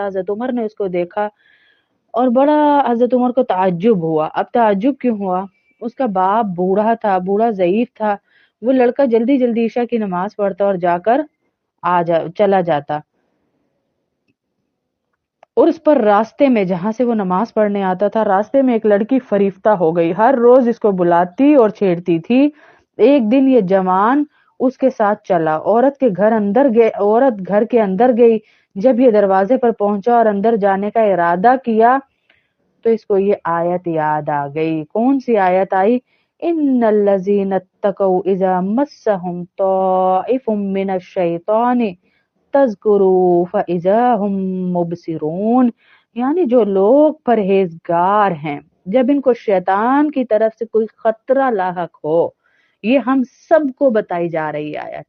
حضرت عمر نے اس کو دیکھا اور بڑا حضرت عمر کو تعجب ہوا. اب تعجب کیوں ہوا؟ اس کا باپ بوڑھا تھا، بوڑھا ضعیف تھا. وہ لڑکا جلدی جلدی عشاء کی نماز پڑھتا اور جا کر چلا جاتا، اور اس پر راستے میں جہاں سے وہ نماز پڑھنے آتا تھا، راستے میں ایک لڑکی فریفتہ ہو گئی. ہر روز اس کو بلاتی اور چھیڑتی تھی. ایک دن یہ جوان اس کے ساتھ چلا. عورت گھر کے اندر گئی. جب یہ دروازے پر پہنچا اور اندر جانے کا ارادہ کیا تو اس کو یہ آیت یاد آ گئی. کون سی آیت آئی؟ ان الذین اتقوا اذا مسهم طائف من الشیطان تذکروا فاذا هم مبصرون. یعنی جو لوگ پرہیزگار ہیں جب ان کو شیطان کی طرف سے کوئی خطرہ لاحق ہو، یہ ہم سب کو بتائی جا رہی آیت.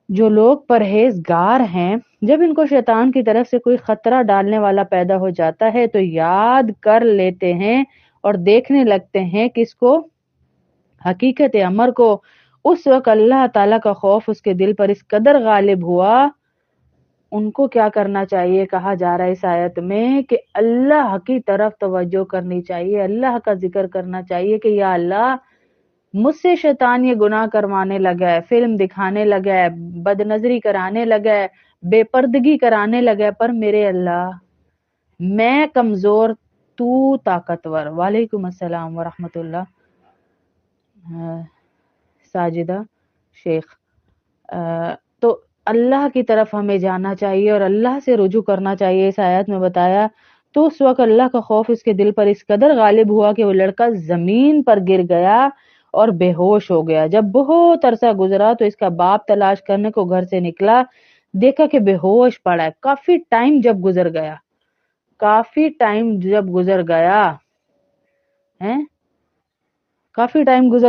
جو لوگ پرہیزگار ہیں جب ان کو شیطان کی طرف سے کوئی خطرہ ڈالنے والا پیدا ہو جاتا ہے تو یاد کر لیتے ہیں اور دیکھنے لگتے ہیں کس کو؟ حقیقت امر کو. اس وقت اللہ تعالیٰ کا خوف اس کے دل پر اس قدر غالب ہوا. ان کو کیا کرنا چاہیے؟ کہا جا رہا ہے اس آیت میں کہ اللہ کی طرف توجہ کرنی چاہیے، اللہ کا ذکر کرنا چاہیے کہ یا اللہ مجھ سے شیطان یہ گناہ کروانے لگا ہے، فلم دکھانے لگا ہے، بد نظری کرانے لگا ہے، بے پردگی کرانے لگا ہے، پر میرے اللہ میں کمزور، تو طاقتور. وعلیکم السلام ورحمۃ اللہ. ساجدہ شیخ. تو اللہ کی طرف ہمیں جانا چاہیے اور اللہ سے رجوع کرنا چاہیے. اس آیت میں بتایا تو اس وقت اللہ کا خوف اس کے دل پر اس قدر غالب ہوا کہ وہ لڑکا زمین پر گر گیا اور بے ہوش ہو گیا. جب بہت عرصہ گزرا تو اس کا باپ تلاش کرنے کو گھر سے نکلا، دیکھا کہ بے ہوش پڑا ہے. کافی ٹائم جب گزر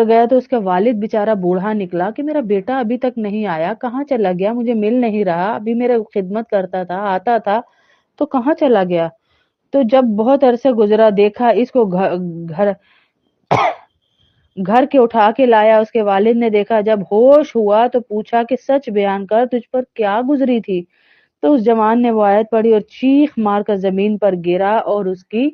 گیا تو اس کا والد بیچارہ بوڑھا نکلا کہ میرا بیٹا ابھی تک نہیں آیا، کہاں چلا گیا، مجھے مل نہیں رہا، ابھی میرے خدمت کرتا تھا، آتا تھا، تو کہاں چلا گیا. تو جب بہت عرصہ گزرا دیکھا اس کو گھر کے اٹھا کے لایا. اس کے والد نے دیکھا، جب ہوش ہوا تو پوچھا کہ سچ بیان کر تجھ پر کیا گزری تھی. تو اس جوان نے وہ آیت پڑھی اور چیخ مار کر زمین پر گرا اور اس کی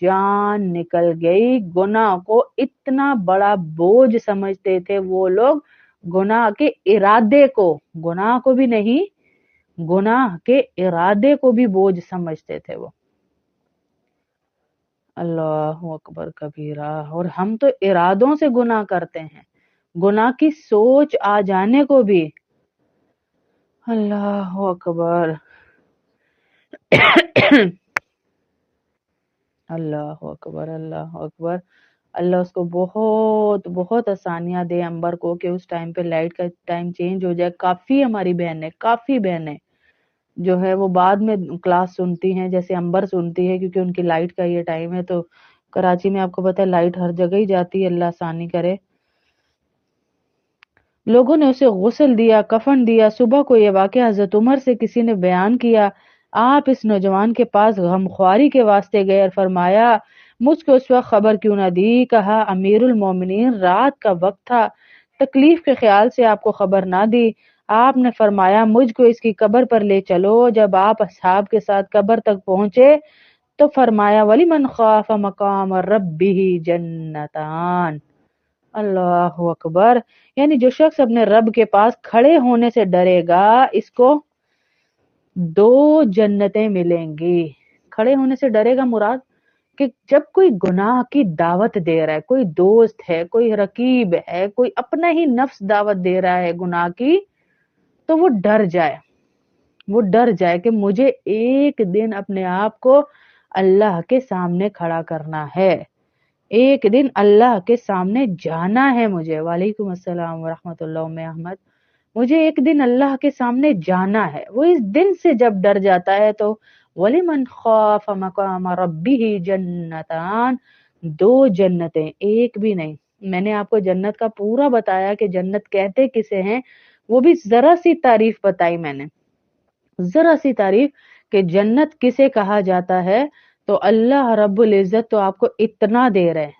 جان نکل گئی. گناہ کو اتنا بڑا بوجھ سمجھتے تھے وہ لوگ، گناہ کے ارادے کو، گناہ کو بھی نہیں، گناہ کے ارادے کو بھی بوجھ سمجھتے تھے وہ. اللہ اکبر کبیرہ. اور ہم تو ارادوں سے گناہ کرتے ہیں، گناہ کی سوچ آ جانے کو بھی. اللہ اکبر. اللہ اکبر، اللہ اکبر. اللہ اس کو بہت بہت آسانیاں دے امبر کو کہ اس ٹائم پہ لائٹ کا ٹائم چینج ہو جائے. کافی ہماری بہنیں جو ہے وہ بعد میں کلاس سنتی ہیں، جیسے امبر سنتی ہے کیونکہ ان کی لائٹ کا یہ ٹائم ہے. تو کراچی میں آپ کو پتہ ہے لائٹ ہر جگہ ہی جاتی ہے، اللہ آسانی کرے. لوگوں نے اسے غسل دیا، کفن دیا. صبح کو یہ واقعہ حضرت عمر سے کسی نے بیان کیا. آپ اس نوجوان کے پاس غمخواری کے واسطے گئے اور فرمایا مجھ کو اس وقت خبر کیوں نہ دی. کہا امیر المومنین رات کا وقت تھا، تکلیف کے خیال سے آپ کو خبر نہ دی. آپ نے فرمایا مجھ کو اس کی قبر پر لے چلو. جب آپ اصحاب کے ساتھ قبر تک پہنچے تو فرمایا وَلِمَنْ خَافَ مَقَامَ رَبِّهِ جَنَّتَانِ. اللہ اکبر. یعنی جو شخص اپنے رب کے پاس کھڑے ہونے سے ڈرے گا اس کو 2 جنتیں ملیں گی. کھڑے ہونے سے ڈرے گا مراد کہ جب کوئی گناہ کی دعوت دے رہا ہے، کوئی دوست ہے، کوئی رقیب ہے، کوئی اپنا ہی نفس دعوت دے رہا ہے گناہ کی، تو وہ ڈر جائے کہ مجھے ایک دن اپنے آپ کو اللہ کے سامنے کھڑا کرنا ہے، ایک دن اللہ کے سامنے جانا ہے مجھے. وعلیکم السلام ورحمۃ اللہ. ام احمد. مجھے ایک دن اللہ کے سامنے جانا ہے. وہ اس دن سے جب ڈر جاتا ہے تو وَلِمَنْ خَافَ مَقَامَ رَبِّهِ جَنَّتَانِ. 2 جنتیں، ایک بھی نہیں. میں نے آپ کو جنت کا پورا بتایا کہ جنت کہتے کسے ہیں، وہ بھی ذرا سی تعریف بتائی میں نے، ذرا سی تعریف کہ جنت کسے کہا جاتا ہے. تو اللہ رب العزت تو آپ کو اتنا دے رہے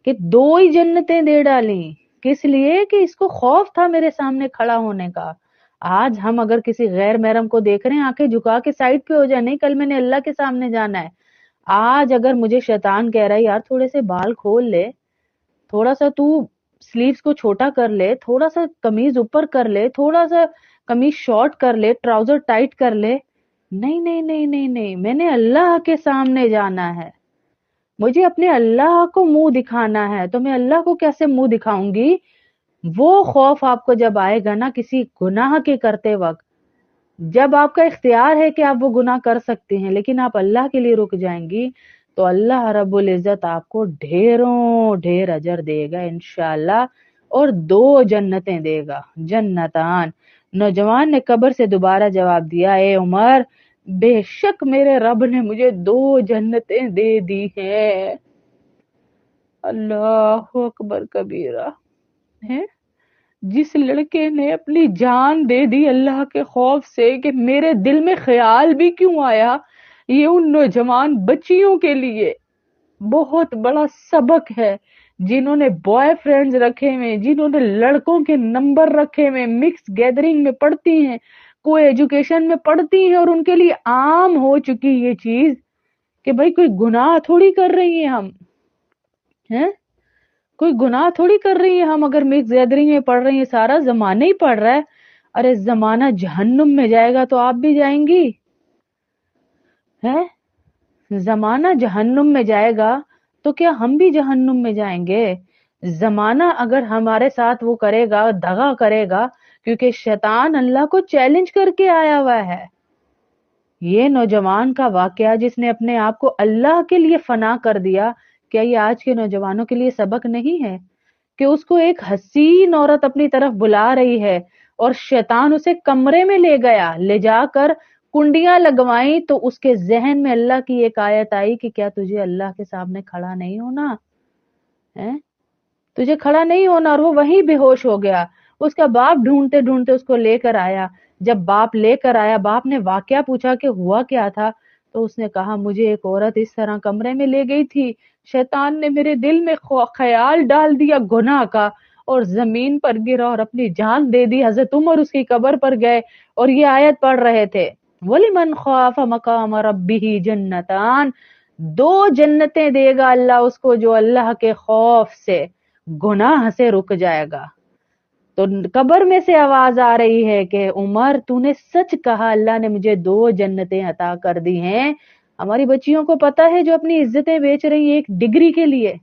کہ 2 ہی جنتیں دے ڈالیں. کس لیے؟ کہ اس کو خوف تھا میرے سامنے کھڑا ہونے کا. آج ہم اگر کسی غیر محرم کو دیکھ رہے ہیں آنکھیں جھکا کے سائڈ پہ ہو جائے، نہیں کل میں نے اللہ کے سامنے جانا ہے۔ آج اگر مجھے شیطان کہہ رہا ہے یار تھوڑے سے بال کھول لے، تھوڑا سا تو سلیوز کو چھوٹا کر لے، تھوڑا سا قمیض اوپر کر لے، تھوڑا سا قمیض شارٹ کر لے، ٹراؤزر ٹائٹ کر لے، نہیں نہیں نہیں نہیں نہیں، میں نے اللہ کے سامنے جانا ہے، مجھے اپنے اللہ کو منہ دکھانا ہے، تو میں اللہ کو کیسے منہ دکھاؤں گی؟ وہ خوف آپ کو جب آئے گا نا کسی گناہ کے کرتے وقت، جب آپ کا اختیار ہے کہ آپ وہ گناہ کر سکتے ہیں لیکن آپ اللہ کے لیے رک جائیں گی، تو اللہ رب العزت آپ کو ڈھیروں ڈھیر اجر دے گا انشاءاللہ، اور 2 جنتیں دے گا، جنتان۔ نوجوان نے قبر سے دوبارہ جواب دیا، اے عمر، بے شک میرے رب نے مجھے 2 جنتیں دے دی ہیں۔ اللہ اکبر کبیرہ ہے۔ جس لڑکے نے اپنی جان دے دی اللہ کے خوف سے کہ میرے دل میں خیال بھی کیوں آیا، یہ ان نوجوان بچیوں کے لیے بہت بڑا سبق ہے، جنہوں نے بوائے فرینڈز رکھے ہوئے، جنہوں نے لڑکوں کے نمبر رکھے ہوئے، مکس گیدرنگ میں پڑھتی ہیں، کوئی ایجوکیشن میں پڑھتی ہیں، اور ان کے لیے عام ہو چکی یہ چیز کہ بھائی کوئی گناہ تھوڑی کر رہی ہیں ہم، ہیں کوئی گناہ تھوڑی کر رہی ہے ہم اگر مکس گیدرنگ میں پڑھ رہی ہیں، سارا زمانہ ہی پڑھ رہا ہے۔ ارے زمانہ جہنم میں جائے گا تو آپ بھی جائیں گی، ہے زمانہ جہنم میں جائے گا تو کیا ہم بھی جہنم میں جائیں گے؟ زمانہ اگر ہمارے ساتھ وہ کرے گا، دغا کرے گا، کیونکہ شیطان اللہ کو چیلنج کر کے آیا ہوا ہے۔ یہ نوجوان کا واقعہ جس نے اپنے آپ کو اللہ کے لیے فنا کر دیا، کیا یہ آج کے نوجوانوں کے لیے سبق نہیں ہے کہ اس کو ایک حسین عورت اپنی طرف بلا رہی ہے اور شیطان اسے کمرے میں لے گیا، لے جا کر کنڈیاں لگوائیں، تو اس کے ذہن میں اللہ کی ایک آیت آئی کہ کیا تجھے اللہ کے سامنے کھڑا نہیں ہونا ہے، تجھے کھڑا نہیں ہونا، اور وہ وہیں بے ہوش ہو گیا۔ اس کا باپ ڈھونڈتے ڈھونڈتے اس کو لے کر آیا، جب باپ لے کر آیا، باپ نے واقعہ پوچھا کہ ہوا کیا تھا، تو اس نے کہا مجھے ایک عورت اس طرح کمرے میں لے گئی تھی، شیطان نے میرے دل میں خیال ڈال دیا گناہ کا، اور زمین پر گرا اور اپنی جان دے دی۔ حضرت عمر اس کی قبر پر گئے اور یہ آیت پڑھ رہے تھے، وَلِمَنْ خَافَ مَقَامَ رَبِّهِ جَنَّتَانِ، 2 جنتیں دے گا اللہ اس کو جو اللہ کے خوف سے، گناہ سے رک جائے گا۔ تو قبر میں سے آواز آ رہی ہے کہ عمر تو نے سچ کہا، اللہ نے مجھے 2 جنتیں عطا کر دی ہیں۔ ہماری بچیوں کو پتا ہے جو اپنی عزتیں بیچ رہی ہیں ایک ڈگری کے لیے،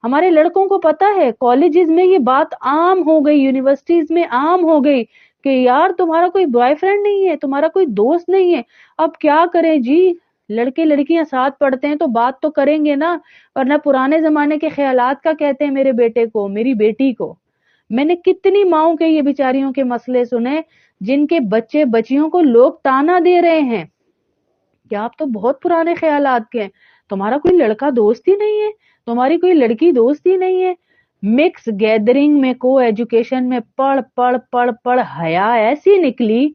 ہمارے لڑکوں کو پتا ہے، کالجز میں یہ بات عام ہو گئی، یونیورسٹیز میں عام ہو گئی کہ یار تمہارا کوئی بوائے فرینڈ نہیں ہے، تمہارا کوئی دوست نہیں ہے، اب کیا کریں جی، لڑکے لڑکیاں ساتھ پڑھتے ہیں تو بات تو کریں گے نا، ورنہ پرانے زمانے کے خیالات کا کہتے ہیں میرے بیٹے کو، میری بیٹی کو۔ میں نے کتنی ماؤں کے یہ بیچاریوں کے مسئلے سنے جن کے بچے بچیوں کو لوگ تانا دے رہے ہیں کہ آپ تو بہت پرانے خیالات کے ہیں، تمہارا کوئی لڑکا دوست ہی نہیں ہے، تمہاری کوئی لڑکی دوست ہی نہیں ہے۔ مکس گیدرنگ میں کو ایجوکیشن میں پڑھ پڑھ پڑھ پڑھ حیا ایسی نکلی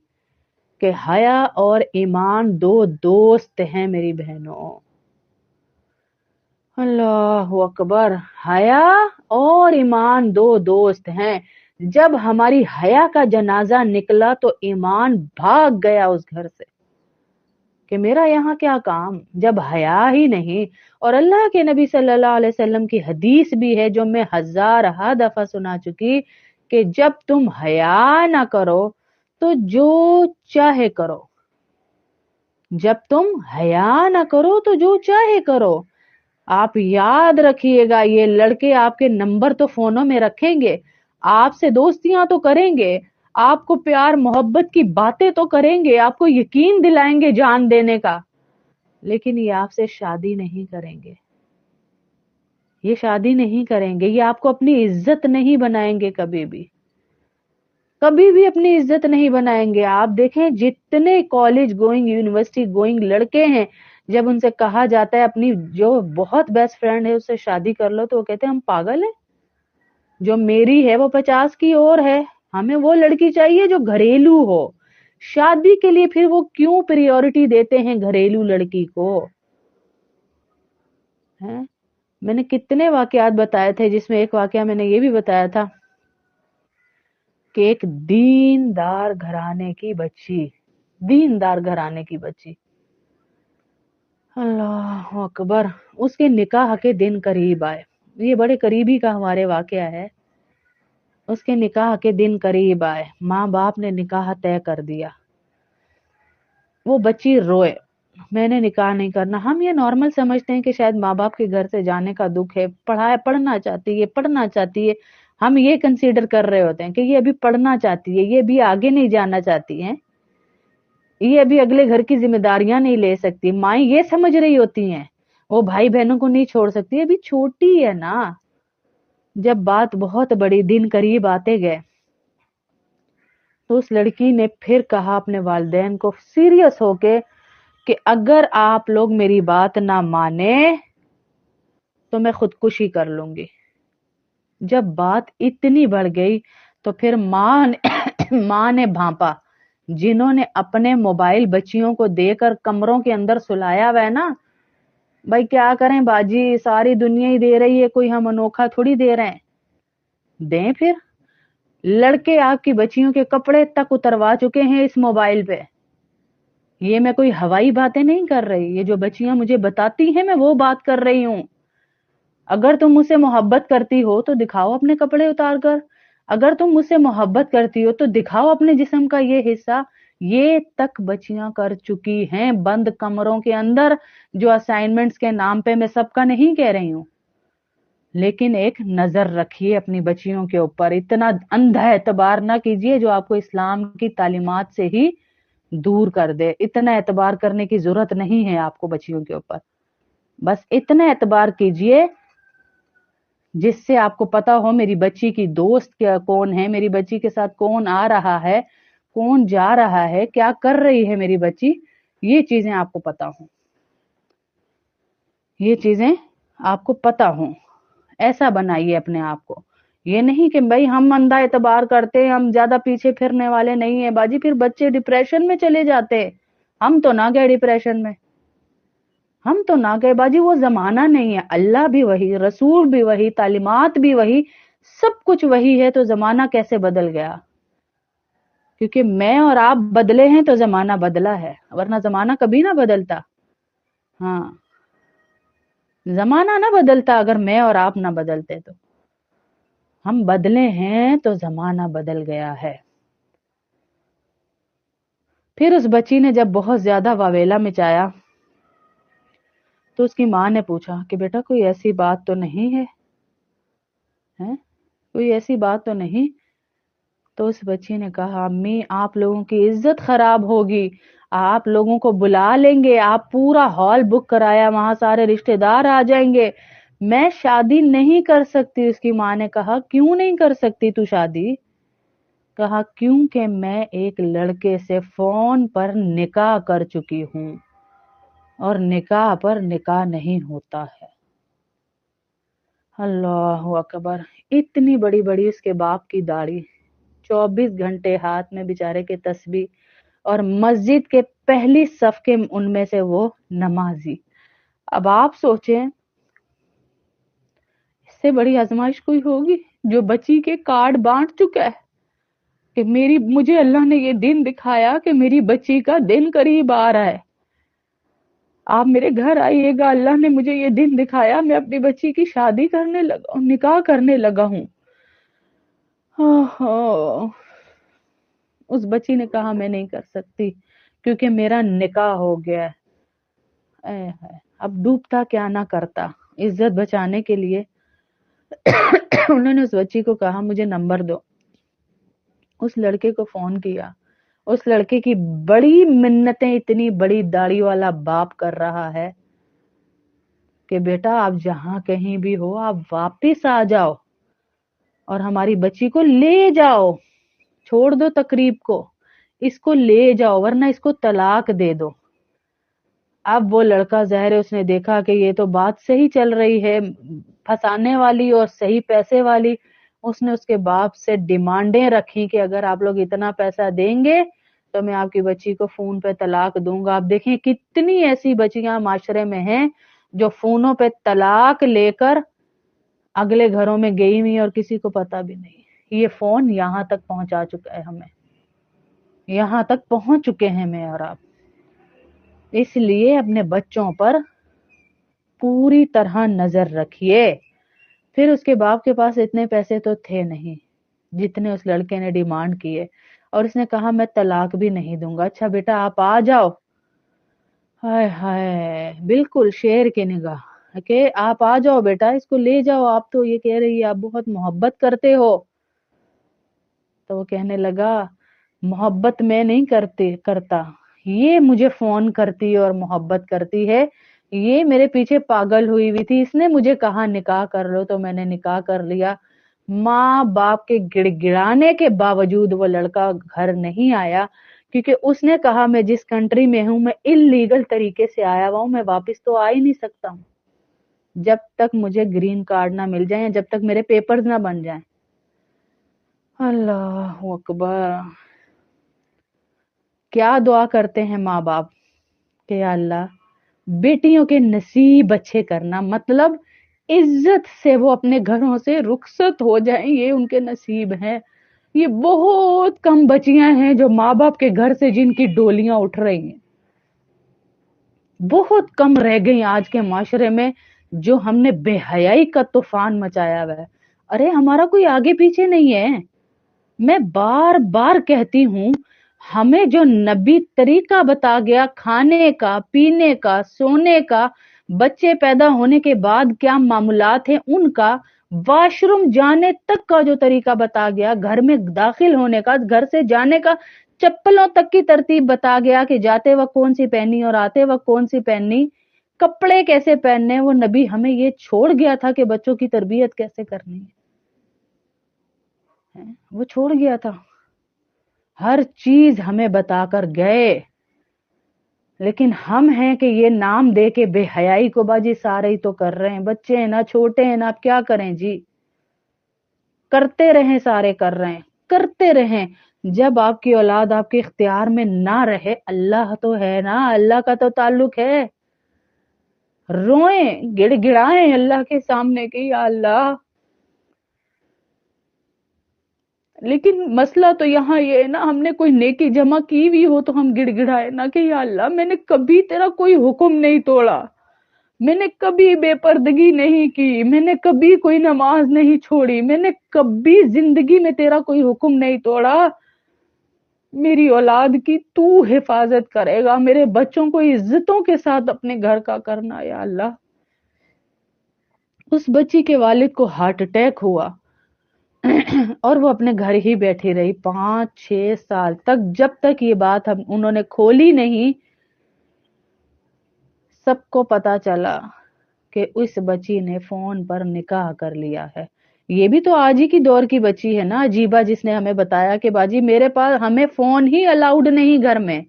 کہ حیا اور ایمان 2 دوست ہیں میری بہنوں۔ اللہ اکبر، حیا اور ایمان 2 دوست ہیں۔ جب ہماری حیا کا جنازہ نکلا تو ایمان بھاگ گیا اس گھر سے کہ میرا یہاں کیا کام، جب حیا ہی نہیں۔ اور اللہ کے نبی صلی اللہ علیہ وسلم کی حدیث بھی ہے جو میں 1000 دفعہ سنا چکی کہ جب تم حیا نہ کرو تو جو چاہے کرو، جب تم حیا نہ کرو تو جو چاہے کرو۔ آپ یاد رکھیے گا، یہ لڑکے آپ کے نمبر تو فونوں میں رکھیں گے، آپ سے دوستیاں تو کریں گے، آپ کو پیار محبت کی باتیں تو کریں گے، آپ کو یقین دلائیں گے جان دینے کا، لیکن یہ آپ سے شادی نہیں کریں گے، یہ شادی نہیں کریں گے، یہ آپ کو اپنی عزت نہیں بنائیں گے، کبھی بھی کبھی بھی اپنی عزت نہیں بنائیں گے۔ آپ دیکھیں جتنے کالج گوئنگ یونیورسٹی گوئنگ لڑکے ہیں، جب ان سے کہا جاتا ہے اپنی جو بہت بیسٹ فرینڈ ہے اس سے شادی کر لو، تو وہ کہتے ہیں ہم پاگل ہیں، جو میری ہے وہ 50 کی اور ہے، ہمیں وہ لڑکی چاہیے جو گھریلو ہو۔ شادی کے لیے پھر وہ کیوں پریورٹی دیتے ہیں گھریلو لڑکی کو؟ ہیں میں نے کتنے واقعات بتائے تھے، جس میں ایک واقعہ میں نے یہ بھی بتایا تھا کہ ایک دیندار گھرانے کی بچی، دیندار گھرانے کی بچی، اللہ اکبر، اس کے نکاح کے دن قریب آئے. یہ بڑے قریبی کا ہمارے واقعہ ہے. اس کے نکاح کے دن قریب آئے، ماں باپ نے نکاح طے کر دیا. وہ بچی روئے، میں نے نکاح نہیں کرنا. ہم یہ نارمل سمجھتے ہیں کہ شاید ماں باپ کے گھر سے جانے کا دکھ ہے، پڑھنا چاہتی ہے. ہم یہ کنسیڈر کر رہے ہوتے ہیں کہ یہ ابھی پڑھنا چاہتی ہے، یہ بھی آگے نہیں جانا چاہتی ہے، یہ ابھی اگلے گھر کی ذمہ داریاں نہیں لے سکتی. مائیں یہ سمجھ رہی ہوتی ہیں وہ بھائی بہنوں کو نہیں چھوڑ سکتی، ابھی چھوٹی ہے نا. جب بات بہت بڑی، دن قریب آتے گئے، تو اس لڑکی نے پھر کہا اپنے والدین کو سیریس ہو کے کہ اگر آپ لوگ میری بات نہ مانے تو میں خودکشی کر لوں گی. جب بات اتنی بڑھ گئی تو پھر ماں نے بھانپا. جنہوں نے اپنے موبائل بچیوں کو دے کر کمروں کے اندر سلایا ہوا ہے نا، بھائی کیا کریں باجی، ساری دنیا ہی دے رہی ہے، کوئی ہم انوکھا تھوڑی دے رہے ہیں. دیں پھر. لڑکے آپ کی بچیوں کے کپڑے تک اتروا چکے ہیں اس موبائل پہ. یہ میں کوئی ہوائی باتیں نہیں کر رہی، یہ جو بچیاں مجھے بتاتی ہیں میں وہ بات کر رہی ہوں. اگر تم مجھ سے محبت کرتی ہو تو دکھاؤ اپنے کپڑے اتار کر، اگر تم مجھ سے محبت کرتی ہو تو دکھاؤ اپنے جسم کا یہ حصہ. یہ تک بچیاں کر چکی ہیں بند کمروں کے اندر. جو اسائنمنٹس کے نام پہ میں سب کا نہیں کہہ رہی ہوں، لیکن ایک نظر رکھیے اپنی بچیوں کے اوپر. اتنا اندھا اعتبار نہ کیجیے جو آپ کو اسلام کی تعلیمات سے ہی دور کر دے. اتنا اعتبار کرنے کی ضرورت نہیں ہے آپ کو بچیوں کے اوپر. بس اتنا اعتبار کیجیے جس سے آپ کو پتا ہو میری بچی کی دوست کیا کون ہے، میری بچی کے ساتھ کون آ رہا ہے، کون جا رہا ہے، کیا کر رہی ہے میری بچی. یہ چیزیں آپ کو پتا ہوں، یہ چیزیں آپ کو پتا ہوں. ایسا بنائیے اپنے آپ کو. یہ نہیں کہ بھائی ہم اندھا اعتبار کرتے ہیں، ہم زیادہ پیچھے پھرنے والے نہیں ہیں باجی. پھر بچے ڈپریشن میں چلے جاتے. ہم تو نہ گئے ڈپریشن میں، ہم تو نہ گئے باجی. وہ زمانہ نہیں ہے. اللہ بھی وہی، رسول بھی وہی، تعلیمات بھی وہی، سب کچھ وہی ہے. تو زمانہ کیسے بدل گیا؟ کیونکہ میں اور آپ بدلے ہیں تو زمانہ بدلا ہے، ورنہ زمانہ کبھی نہ بدلتا. ہاں، زمانہ نہ بدلتا اگر میں اور آپ نہ بدلتے. تو ہم بدلے ہیں تو زمانہ بدل گیا ہے. پھر اس بچی نے جب بہت زیادہ واویلا مچایا تو اس کی ماں نے پوچھا کہ بیٹا کوئی ایسی بات تو نہیں ہے، کوئی ایسی بات تو نہیں. تو اس بچی نے کہا امی آپ لوگوں کی عزت خراب ہوگی، آپ لوگوں کو بلا لیں گے، آپ پورا ہال بک کرایا، وہاں سارے رشتہ دار آ جائیں گے، میں شادی نہیں کر سکتی. اس کی ماں نے کہا کیوں نہیں کر سکتی تو شادی؟ کہا کیونکہ میں ایک لڑکے سے فون پر نکاح کر چکی ہوں اور نکاح پر نکاح نہیں ہوتا ہے. اللہ اکبر. اتنی بڑی بڑی اس کے باپ کی داڑھی، 24 گھنٹے ہاتھ میں بیچارے کے تسبیح، اور مسجد کے پہلی صف کے ان میں سے وہ نمازی. اب آپ سوچیں اس سے بڑی آزمائش کوئی ہوگی؟ جو بچی کے کارڈ بانٹ چکا ہے کہ مجھے اللہ نے یہ دن دکھایا کہ میری بچی کا دن قریب آ رہا ہے، آپ میرے گھر آئیے گا، اللہ نے مجھے یہ دن دکھایا، میں اپنی بچی کی شادی کرنے لگا ہوں، نکاح کرنے لگا ہوں. اس بچی نے کہا میں نہیں کر سکتی کیونکہ میرا نکاح ہو گیا ہے. اب ڈوبتا کیا نہ کرتا. عزت بچانے کے لیے انہوں نے اس بچی کو کہا مجھے نمبر دو. اس لڑکے کو فون کیا. اس لڑکے کی بڑی منتیں اتنی بڑی داڑھی والا باپ کر رہا ہے کہ بیٹا آپ جہاں کہیں بھی ہو آپ واپس آ جاؤ اور ہماری بچی کو لے جاؤ. چھوڑ دو تقریب کو، اس کو لے جاؤ ورنہ اس کو طلاق دے دو. اب وہ لڑکا ظاہر ہے اس نے دیکھا کہ یہ تو بات صحیح چل رہی ہے، پھنسانے والی اور صحیح پیسے والی. اس نے اس کے باپ سے ڈیمانڈیں رکھی کہ اگر آپ لوگ اتنا پیسہ دیں گے تو میں آپ کی بچی کو فون پہ طلاق دوں گا. آپ دیکھیں کتنی ایسی بچیاں معاشرے میں ہیں جو فونوں پہ طلاق لے کر اگلے گھروں میں گئی ہوئی اور کسی کو پتا بھی نہیں. یہ فون یہاں تک پہنچا چکا ہے ہمیں، یہاں تک پہنچ چکے ہیں میں اور آپ۔ اس لیے اپنے بچوں پر پوری طرح نظر رکھیے۔ پھر اس کے باپ کے پاس اتنے پیسے تو تھے نہیں جتنے اس لڑکے نے ڈیمانڈ کیے، اور اس نے کہا میں طلاق بھی نہیں دوں گا۔ اچھا بیٹا آپ آ جاؤ، ہائے ہائے، بالکل شیر کی نگاہ کہ آپ آ جاؤ بیٹا، اس کو لے جاؤ، آپ تو یہ کہہ رہی ہے آپ بہت محبت کرتے ہو۔ تو وہ کہنے لگا محبت میں نہیں کرتا، یہ مجھے فون کرتی اور محبت کرتی ہے، یہ میرے پیچھے پاگل ہوئی تھی، اس نے مجھے کہا نکاح کر لو تو میں نے نکاح کر لیا۔ ماں باپ کے گڑ گڑانے کے باوجود وہ لڑکا گھر نہیں آیا، کیونکہ اس نے کہا میں جس کنٹری میں ہوں میں انلیگل طریقے سے آیا ہوا ہوں، میں واپس تو آ ہی نہیں سکتا ہوں جب تک مجھے گرین کارڈ نہ مل جائیں، جب تک میرے پیپرز نہ بن جائیں۔ اللہ اکبر! کیا دعا کرتے ہیں ماں باپ کہ یا اللہ بیٹیوں کے نصیب اچھے کرنا، مطلب عزت سے وہ اپنے گھروں سے رخصت ہو جائیں، یہ ان کے نصیب ہیں۔ یہ بہت کم بچیاں ہیں جو ماں باپ کے گھر سے جن کی ڈولیاں اٹھ رہی ہیں، بہت کم رہ گئی آج کے معاشرے میں جو ہم نے بے حیائی کا طوفان مچایا ہوا ہے۔ ارے ہمارا کوئی آگے پیچھے نہیں ہے، میں بار بار کہتی ہوں ہمیں جو نبی طریقہ بتا گیا کھانے کا، پینے کا، سونے کا، بچے پیدا ہونے کے بعد کیا معاملات ہیں ان کا، واش روم جانے تک کا جو طریقہ بتا گیا، گھر میں داخل ہونے کا، گھر سے جانے کا، چپلوں تک کی ترتیب بتا گیا کہ جاتے وقت کون سی پہنی اور آتے وقت کون سی پہننی، کپڑے کیسے پہننے، وہ نبی ہمیں یہ چھوڑ گیا تھا کہ بچوں کی تربیت کیسے کرنی ہے، وہ چھوڑ گیا تھا، ہر چیز ہمیں بتا کر گئے۔ لیکن ہم ہیں کہ یہ نام دے کے بے حیائی کو باجی سارے ہی تو کر رہے ہیں، بچے ہیں نا، چھوٹے ہیں نا، آپ کیا کریں جی، کرتے رہیں، سارے کر رہے ہیں، کرتے رہیں۔ جب آپ کی اولاد آپ کے اختیار میں نہ رہے، اللہ تو ہے نا، اللہ کا تو تعلق ہے، روئیں گڑ گڑائیں اللہ کے سامنے کہ یا اللہ۔ لیکن مسئلہ تو یہاں یہ ہے نا، ہم نے کوئی نیکی جمع کی ہوئی ہو تو ہم گڑ گڑائے نا کہ یا اللہ میں نے کبھی تیرا کوئی حکم نہیں توڑا، میں نے کبھی بے پردگی نہیں کی، میں نے کبھی کوئی نماز نہیں چھوڑی، میں نے کبھی زندگی میں تیرا کوئی حکم نہیں توڑا، میری اولاد کی تو حفاظت کرے گا، میرے بچوں کو عزتوں کے ساتھ اپنے گھر کا کرنا یا اللہ۔ اس بچی کے والد کو ہارٹ اٹیک ہوا اور وہ اپنے گھر ہی بیٹھی رہی 5-6 سال تک، جب تک یہ بات انہوں نے کھولی نہیں، سب کو پتا چلا کہ اس بچی نے فون پر نکاح کر لیا ہے۔ یہ بھی تو آج ہی کی دور کی بچی ہے نا عجیبہ، جس نے ہمیں بتایا کہ باجی میرے پاس، ہمیں فون ہی الاؤڈ نہیں گھر میں،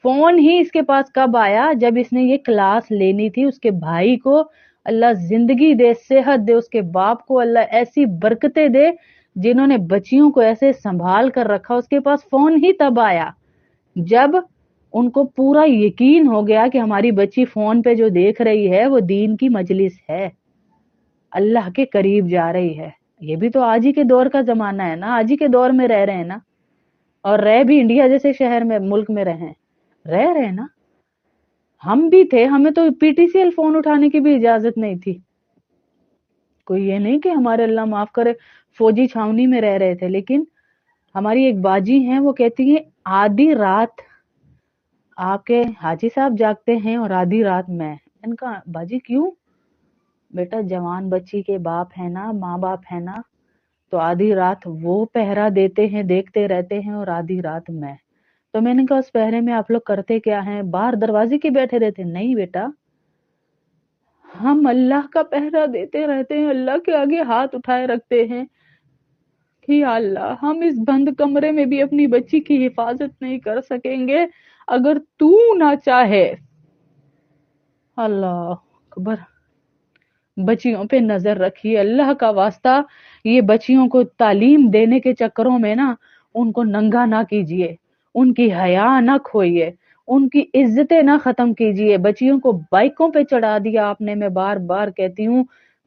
فون ہی اس کے پاس کب آیا، جب اس نے یہ کلاس لینی تھی، اس کے بھائی کو اللہ زندگی دے، صحت دے، اس کے باپ کو اللہ ایسی برکتیں دے جنہوں نے بچیوں کو ایسے سنبھال کر رکھا، اس کے پاس فون ہی تب آیا جب ان کو پورا یقین ہو گیا کہ ہماری بچی فون پہ جو دیکھ رہی ہے وہ دین کی مجلس ہے، اللہ کے قریب جا رہی ہے۔ یہ بھی تو آج ہی کے دور کا زمانہ ہے نا، آج ہی کے دور میں رہ رہے ہیں نا، اور رہ بھی انڈیا جیسے شہر میں، ملک میں رہ رہے نا۔ ہم بھی تھے، ہمیں تو P T C L phone اٹھانے کی بھی اجازت نہیں تھی، کوئی یہ نہیں کہ ہمارے اللہ معاف کرے فوجی چھاونی میں رہ رہے تھے، لیکن ہماری ایک باجی ہیں وہ کہتی ہیں آدھی رات آپ کے حاجی صاحب جاگتے ہیں اور آدھی رات میں ان کا، باجی کیوں؟ بیٹا جوان بچی کے باپ ہے نا، ماں باپ ہے نا، تو آدھی رات وہ پہرا دیتے ہیں، دیکھتے رہتے ہیں، اور آدھی رات میں۔ تو میں نے کہا اس پہرے میں آپ لوگ کرتے کیا ہیں؟ باہر دروازے کے بیٹھے رہتے؟ نہیں بیٹا، ہم اللہ کا پہرا دیتے رہتے ہیں، اللہ کے آگے ہاتھ اٹھائے رکھتے ہیں کہ یا اللہ ہم اس بند کمرے میں بھی اپنی بچی کی حفاظت نہیں کر سکیں گے اگر تو نہ چاہے۔ اللہ اکبر! بچیوں پہ نظر رکھیے اللہ کا واسطہ، یہ بچیوں کو تعلیم دینے کے چکروں میں نا ان کو ننگا نہ کیجیے، ان کی حیا نہ کھوئیے، ان کی عزتیں نہ ختم کیجیے۔ بچیوں کو بائکوں پہ چڑھا دیا آپ نے، میں بار بار کہتی ہوں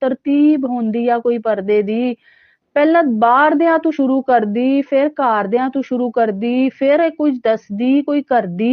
ਤਰਤੀਬ ਹੁੰਦੀ ਆ ਕੋਈ ਪਰਦੇ ਦੀ। ਪਹਿਲਾਂ ਬਾਹਰਦਿਆਂ ਤੋਂ ਸ਼ੁਰੂ ਕਰਦੀ, ਫਿਰ ਘਰਦਿਆਂ ਤੋਂ ਸ਼ੁਰੂ ਕਰਦੀ, ਫਿਰ ਕੁਝ ਦੱਸਦੀ, ਕੋਈ ਕਰਦੀ,